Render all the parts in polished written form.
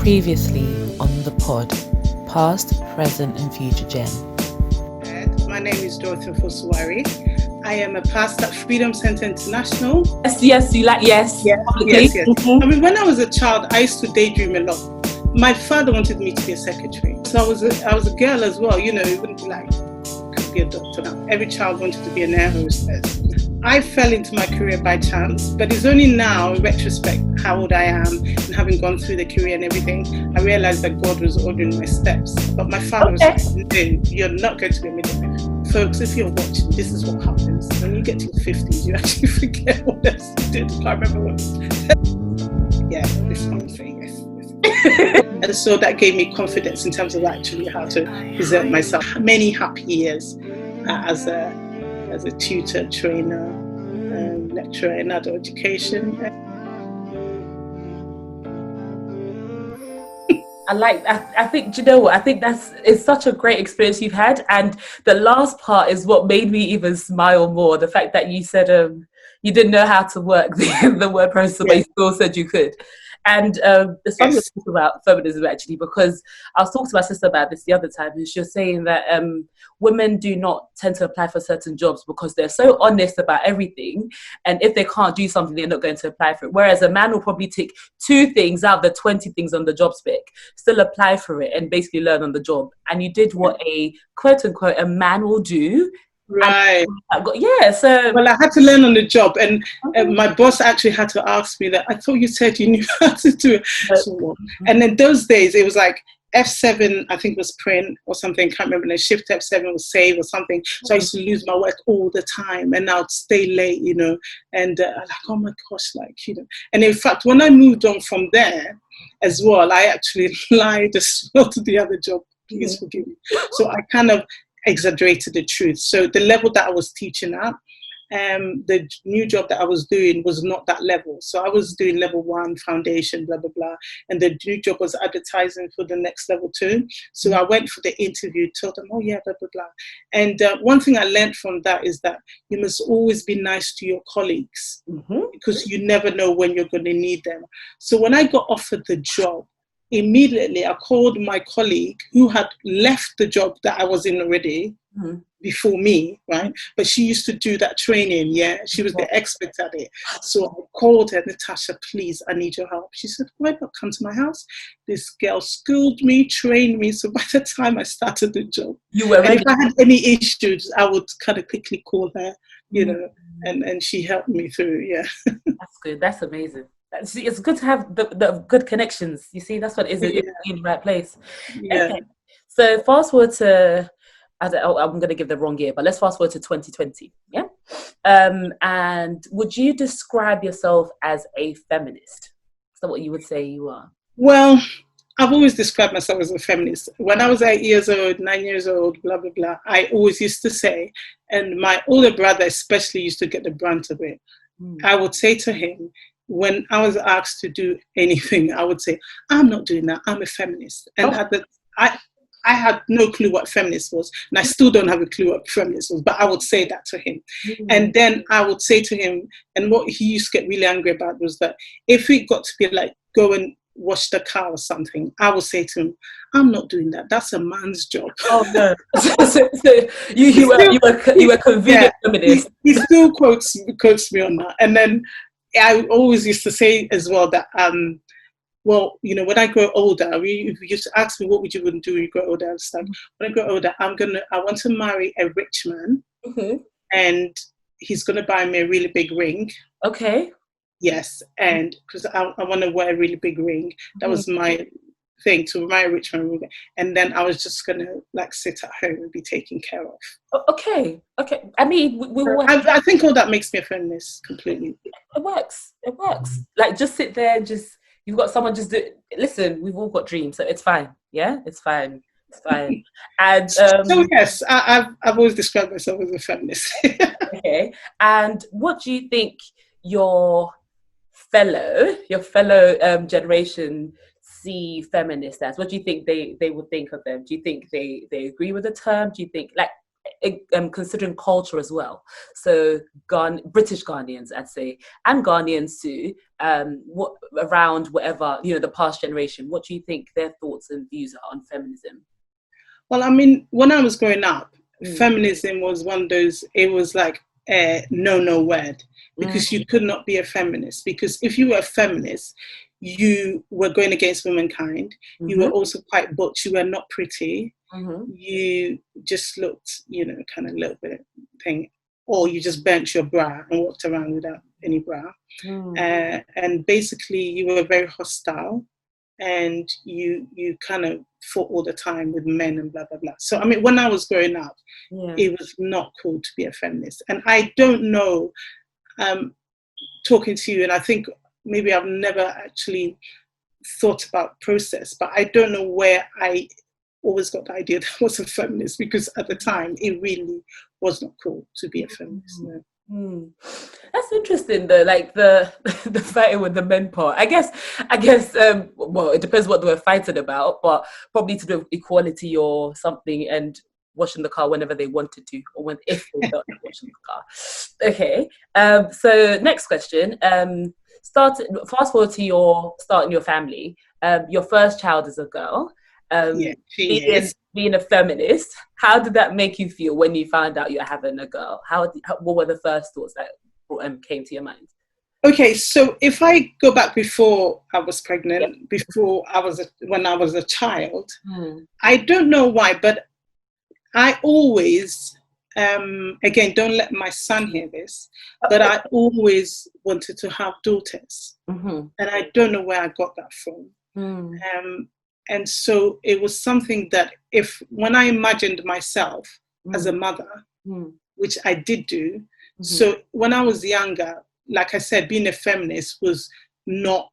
Previously on the pod, past, present and future Gen. My name is Dorothy Ofosuware. I am a pastor at Freedom Center International. Yes. Mm-hmm. I mean, when I was a child, I used to daydream a lot. My father wanted me to be a secretary. So I was a girl as well, you know, it wouldn't be like, could be a doctor now. Every child wanted to be an air hostess. I fell into my career by chance, but it's only now, in retrospect, how old I am and having gone through the career and everything, I realized that God was ordering my steps. But my father was like, no, you're not going to be a midwife. Folks, if you're watching, this is what happens. When you get to your 50s, you actually forget what else you did. I remember what. Yeah, this is what I'm saying, yes. And so that gave me confidence in terms of actually how to present myself. Many happy years as a tutor, trainer, lecturer in adult education. I think, do you know what? I think it's such a great experience you've had. And the last part is what made me even smile more. The fact that you said you didn't know how to work the word process, but you still said you could. And it's funny to talk about feminism, actually, because I was talking to my sister about this the other time, and she was saying that women do not tend to apply for certain jobs because they're so honest about everything, and if they can't do something, they're not going to apply for it. Whereas a man will probably take 2 things out of the 20 things on the job spec, still apply for it, and basically learn on the job. And you did what a quote-unquote a man will do. Right. So... Well, I had to learn on the job, and my boss actually had to ask me that. I thought you said you knew how to do it. And in those days, it was like F7, I think was print or something, can't remember, and then shift F7 was save or something. So I used to lose my work all the time, and I'd stay late, you know, and I'm like, oh my gosh, like, you know. And in fact, when I moved on from there as well, I actually lied as well to the other job. Please forgive me. So I kind of exaggerated the truth. So the level that I was teaching at, the new job that I was doing was not that level. So I was doing level 1 foundation, blah, blah, blah. And the new job was advertising for the next level 2. So I went for the interview, told them, oh yeah, blah, blah, blah. And one thing I learned from that is that you must always be nice to your colleagues because you never know when you're going to need them. So when I got offered the job, immediately I called my colleague who had left the job that I was in already before me, right? But she used to do that training, she was the expert at it. So I called her, Natasha, please, I need your help. She said, why not come to my house? This girl schooled me, trained me. So by the time I started the job, you were ready. If I had any issues, I would kind of quickly call her, you know, and she helped me through, That's good, that's amazing. It's good to have the good connections. You see, that's what it is in the right place. Yeah. Okay. So fast forward to, I'm going to give the wrong year, but let's fast forward to 2020. Yeah. And would you describe yourself as a feminist? Is that what you would say you are? Well, I've always described myself as a feminist. When I was 8 years old, 9 years old, blah, blah, blah, I always used to say, and my older brother especially used to get the brunt of it. I would say to him, when I was asked to do anything, I would say, I'm not doing that, I'm a feminist. And I had no clue what feminist was, and I still don't have a clue what feminist was, but I would say that to him. And then I would say to him, and what he used to get really angry about was that if it got to be like, go and wash the car or something, I would say to him, I'm not doing that, that's a man's job. Oh no. so you were convenient feminist. He still quotes me on that. And then I always used to say as well that, well, you know, when I grow older, if you used to ask me, what would you want to do when you grow older? I was like, when I grow older, I want to marry a rich man, and he's going to buy me a really big ring. Okay. Yes, and because I want to wear a really big ring. That was my thing, to marry a rich man. And then I was just going to like sit at home and be taken care of. Okay. I mean, I think all that makes me a feminist completely. It works. Like, just sit there, you've got someone just do. Listen, we've all got dreams, so it's fine. Yeah, it's fine. And so yes, I've always described myself as a feminist. Okay. And what do you think your fellow generation see feminists as? What do you think they would think of them? Do you think they agree with the term? Do you think, like, considering culture as well. So British Ghanaians, I'd say, and Ghanaians too, what around whatever, the past generation, what do you think their thoughts and views are on feminism? Well, I mean, when I was growing up, feminism was one of those, it was like a no word, because you could not be a feminist, because if you were a feminist, you were going against womankind. You were also quite butch. You were not pretty. You just looked, kind of a little bit thing, or you just bent your bra and walked around without any bra. And basically you were very hostile, and you kind of fought all the time with men and blah, blah, blah. So, I mean, when I was growing up, it was not cool to be a feminist. And I don't know, talking to you, and I think maybe I've never actually thought about process, but I don't know where I always got the idea that I was a feminist, because at the time it really was not cool to be a feminist. No. That's interesting though, like the fighting with the men part. I guess well, it depends what they were fighting about, but probably to do with equality or something, and washing the car whenever they wanted to, or if they felt like washing the car. Okay, so next question. Fast forward to your starting your family. Your first child is a girl. Being a feminist, how did that make you feel when you found out you're having a girl? What were the first thoughts that came to your mind? Okay, so if I go back before I was pregnant, when I was a child, I don't know why, but I always, again, don't let my son hear this, but I always wanted to have daughters. And I don't know where I got that from. And so it was something that when I imagined myself as a mother, which I did do, so when I was younger, like I said, being a feminist was not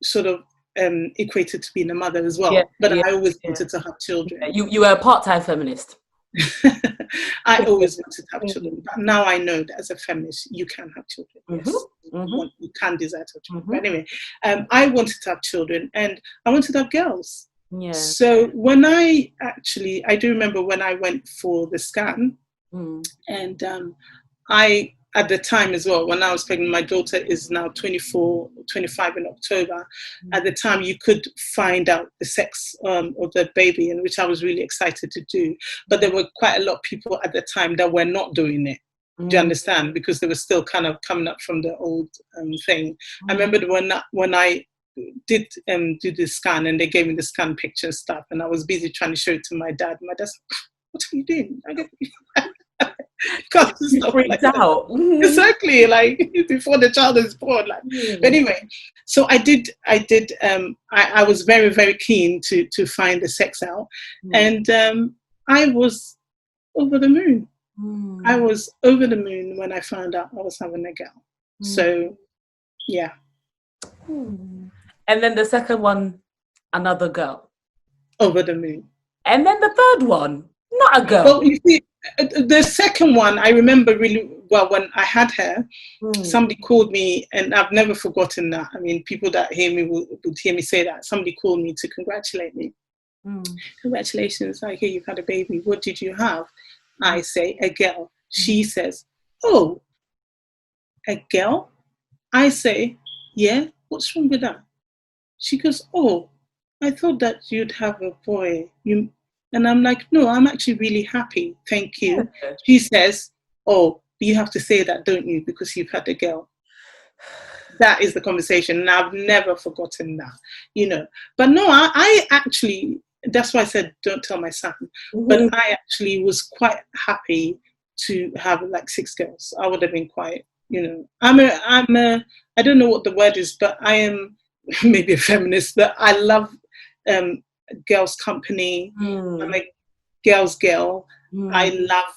sort of equated to being a mother as well. But I always wanted to have children. You were a part-time feminist. I always wanted to have children, but now I know that as a feminist, you can have children. Yes, you can desire to have children. But anyway, I wanted to have children, and I wanted to have girls. So when I do remember when I went for the scan, and at the time as well, when I was pregnant, my daughter is now 25 in October. At the time, you could find out the sex of the baby, and which I was really excited to do. But there were quite a lot of people at the time that were not doing it. Do you understand? Because they were still kind of coming up from the old thing. I remember when I did do the scan, and they gave me the scan picture and stuff, and I was busy trying to show it to my dad. My dad's like, "What are you doing?" Freaked out. Exactly, like before the child is born. Like, but anyway, so I did. I was very, very keen to find the sex out, and I was over the moon. I was over the moon when I found out I was having a girl. So, yeah. And then the second one, another girl. Over the moon. And then the third one, not a girl. Well, you see, the second one, I remember really well when I had her, somebody called me, and I've never forgotten that. I mean, people that hear me would hear me say that. Somebody called me to congratulate me. Congratulations, I hear you've had a baby. What did you have? I say, a girl. She says, oh, a girl? I say, yeah, what's wrong with that? She goes, oh, I thought that you'd have a boy. And I'm like, no, I'm actually really happy. Thank you. She says, oh, you have to say that, don't you? Because you've had a girl. That is the conversation. And I've never forgotten that, But no, I actually, that's why I said, don't tell my son. But I actually was quite happy to have like 6 girls. I would have been quite, I don't know what the word is, but I am maybe a feminist, but I love girls' company. I'm a girl's girl. I love,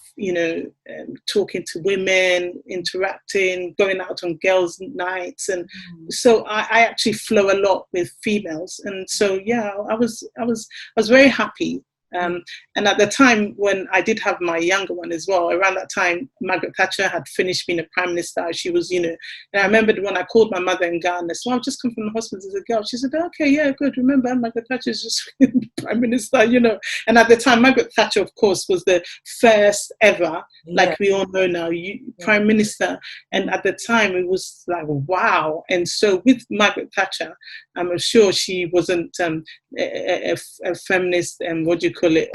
talking to women, interacting, going out on girls' nights, and so I actually flow a lot with females. And so yeah, I was very happy And at the time when I did have my younger one as well, around that time, Margaret Thatcher had finished being a prime minister. She was, and I remember when I called my mother in Ghana, so I've just come from the hospital as a girl. She said, okay, yeah, good. Remember, Margaret Thatcher is just prime minister, And at the time, Margaret Thatcher, of course, was the first ever, like we all know now, prime minister. And at the time, it was like, wow. And so with Margaret Thatcher, I'm sure she wasn't a feminist, what do you call it,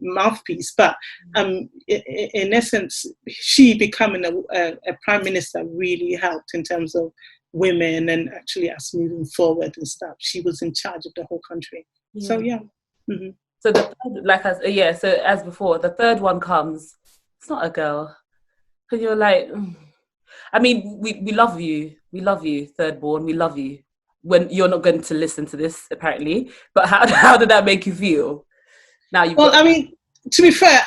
mouthpiece, but in essence, she becoming a prime minister really helped in terms of women and actually us moving forward and stuff. She was in charge of the whole country. So yeah. Mm-hmm. So the third, so as before, the third one comes, it's not a girl, and you're like, I mean, we love you, third born, we love you. When you're not going to listen to this, apparently, but how did that make you feel? Now I mean, to be fair,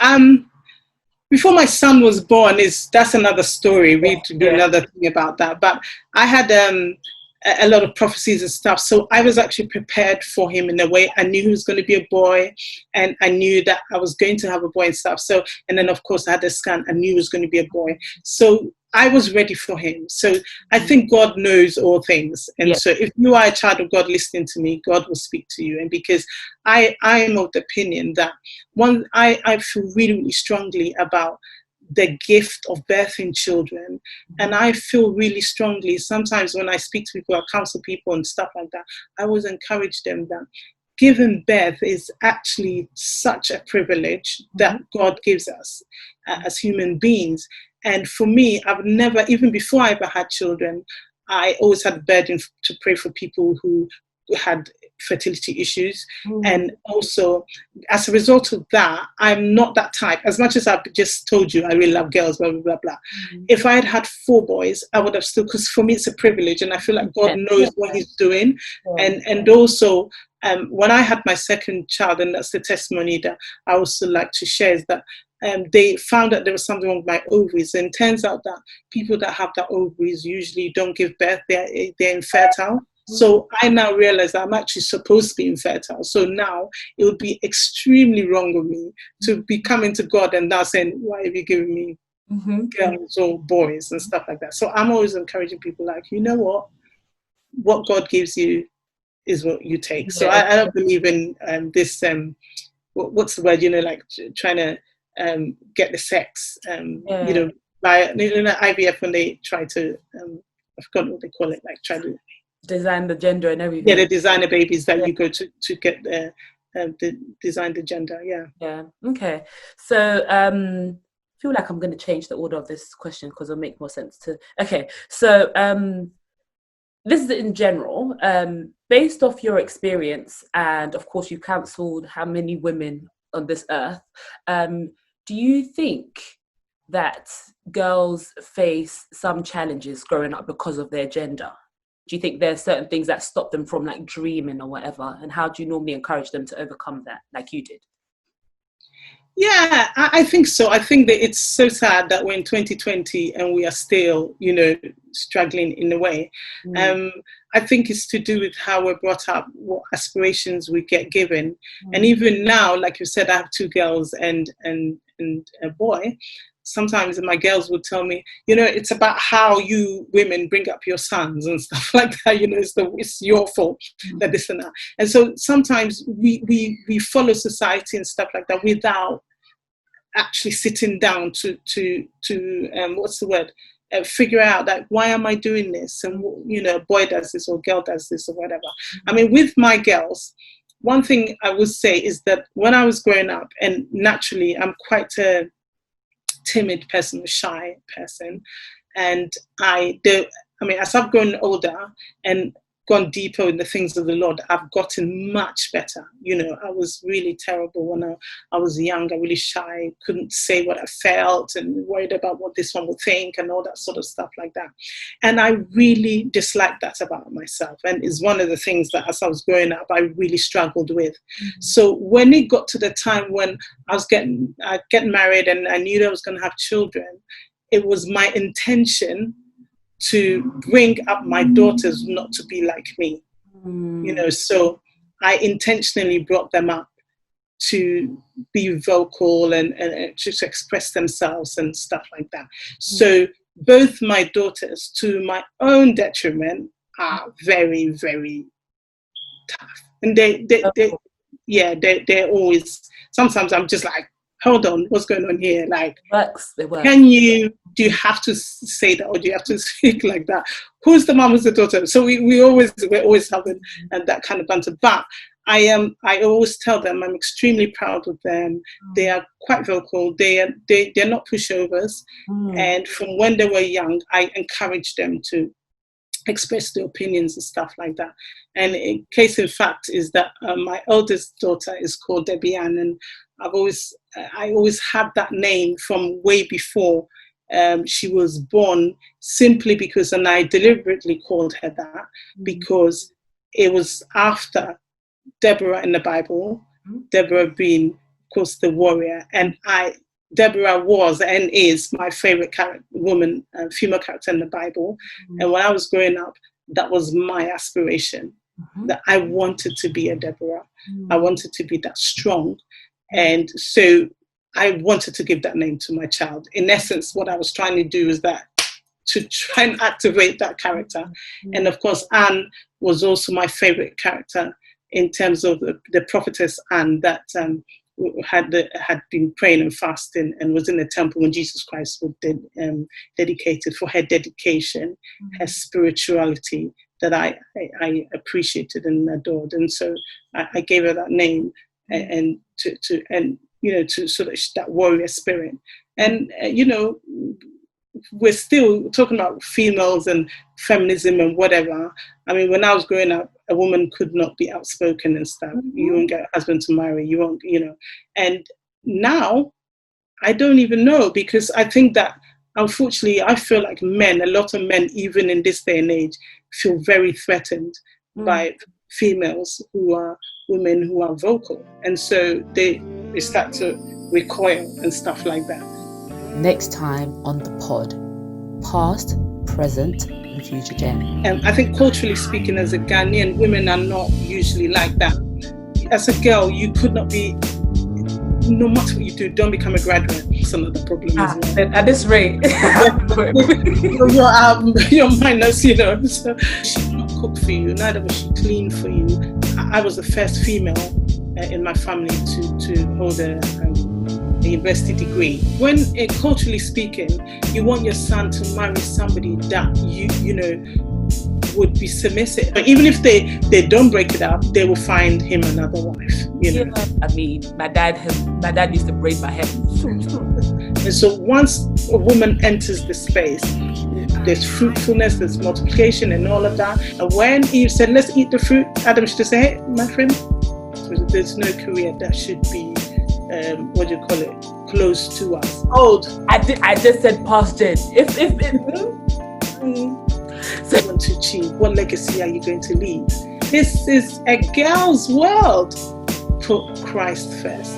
before my son was born, that's another story. We do another thing about that. But I had a lot of prophecies and stuff, so I was actually prepared for him in a way. I knew he was going to be a boy, and I knew that I was going to have a boy and stuff. So, and then of course I had a scan. I knew it was going to be a boy. So I was ready for him. So I think God knows all things. And so if you are a child of God listening to me, God will speak to you. And because I am of the opinion that I feel really, really strongly about the gift of birthing children. And I feel really strongly, sometimes when I speak to people, I counsel people and stuff like that, I always encourage them that giving birth is actually such a privilege that God gives us as human beings. And for me, I've never, even before I ever had children, I always had a burden to pray for people who had fertility issues. And also, as a result of that, I'm not that type. As much as I've just told you, I really love girls, blah, blah, blah, blah. If I had had 4 boys, I would have still, because for me, it's a privilege. And I feel like God knows what he's doing. And also, when I had my second child, and that's the testimony that I also like to share, is that they found that there was something wrong with my ovaries, and it turns out that people that have that ovaries usually don't give birth, they're infertile. So I now realize that I'm actually supposed to be infertile. So now it would be extremely wrong of me to be coming to God and now saying, why have you given me girls or boys and stuff like that? So I'm always encouraging people like, you know what God gives you is what you take. So I don't believe in this, what's the word, like trying to get the sex, by IVF, when they try to, I forgot what they call it, like try to design the gender and everything. Yeah, the designer babies that you go to get design the gender. Yeah. Okay. So I feel like I'm going to change the order of this question because it'll make more sense to. Okay. So this is in general, based off your experience, and of course you've counselled how many women on this earth. Do you think that girls face some challenges growing up because of their gender? Do you think there's certain things that stop them from like dreaming or whatever? And how do you normally encourage them to overcome that, like you did? Yeah, I think so. I think that it's so sad that we're in 2020 and we are still, struggling in a way. I think it's to do with how we're brought up, what aspirations we get given. And even now, like you said, I have 2 girls and a boy. Sometimes my girls would tell me, it's about how you women bring up your sons and stuff like that. It's your fault that this and that. And so sometimes we follow society and stuff like that without actually sitting down to what's the word? Figure out that why am I doing this? And a boy does this or girl does this or whatever. I mean, with my girls, one thing I would say is that when I was growing up, and naturally I'm quite a timid person, a shy person, and as I've grown older and gone deeper in the things of the Lord, I've gotten much better. I was really terrible when I was young. I really shy, couldn't say what I felt and worried about what this one would think and all that sort of stuff like that. And I really disliked that about myself. And it's one of the things that as I was growing up, I really struggled with. So when it got to the time when I was getting married and I knew that I was going to have children, it was my intention to bring up my daughters not to be like me, so I intentionally brought them up to be vocal and to express themselves and stuff like that. So both my daughters, to my own detriment, are very, very tough. And they're always, sometimes I'm just like, hold on, what's going on here? Like, It works. Do you have to say that, or do you have to speak like that? Who's the mom, who's the daughter? So we're always having that kind of banter. But I always tell them I'm extremely proud of them. They are quite vocal. They're not pushovers. And from when they were young, I encouraged them to express their opinions and stuff like that. And in case in fact is that my eldest daughter is called Deborah, and I always had that name from way before she was born, simply because, and I deliberately called her that because it was after Deborah in the Bible, Deborah being, of course, the warrior, and Deborah was and is my favorite woman, female character in the Bible. And when I was growing up, that was my aspiration, that I wanted to be a Deborah. I wanted to be that strong. And so I wanted to give that name to my child. In essence, what I was trying to do is that to try and activate that character. And of course, Anne was also my favorite character in terms of the prophetess Anne that had been praying and fasting and was in the temple when Jesus Christ was dedicated, for her dedication, her spirituality that I appreciated and adored. And so I gave her that name and to sort of that warrior spirit. And we're still talking about females and feminism and whatever. I mean, when I was growing up, a woman could not be outspoken and stuff. You won't get a husband to marry, you won't, And now, I don't even know, because I think that, unfortunately, I feel like a lot of men, even in this day and age, feel very threatened by females who are women who are vocal. And so they start to recoil and stuff like that. Next time on the pod, past, present, and future gen. I think culturally speaking, as a Ghanaian, women are not usually like that. As a girl, you could not be, no matter what you do, don't become a graduate. That's another problem as well. At this rate. Your minus, So she did not cook for you, neither was she clean for you. I was the first female in my family to hold a university degree. When culturally speaking, you want your son to marry somebody that would be submissive. But even if they don't break it up, they will find him another wife. I mean, my dad used to braid my hair. And so once a woman enters the space, there's fruitfulness, there's multiplication and all of that. And when Eve said, let's eat the fruit, Adam should say, hey, my friend, there's no career that should be close to us. Old. I just said past gen. If want to achieve, what legacy are you going to leave? This is a girl's world. Put Christ first.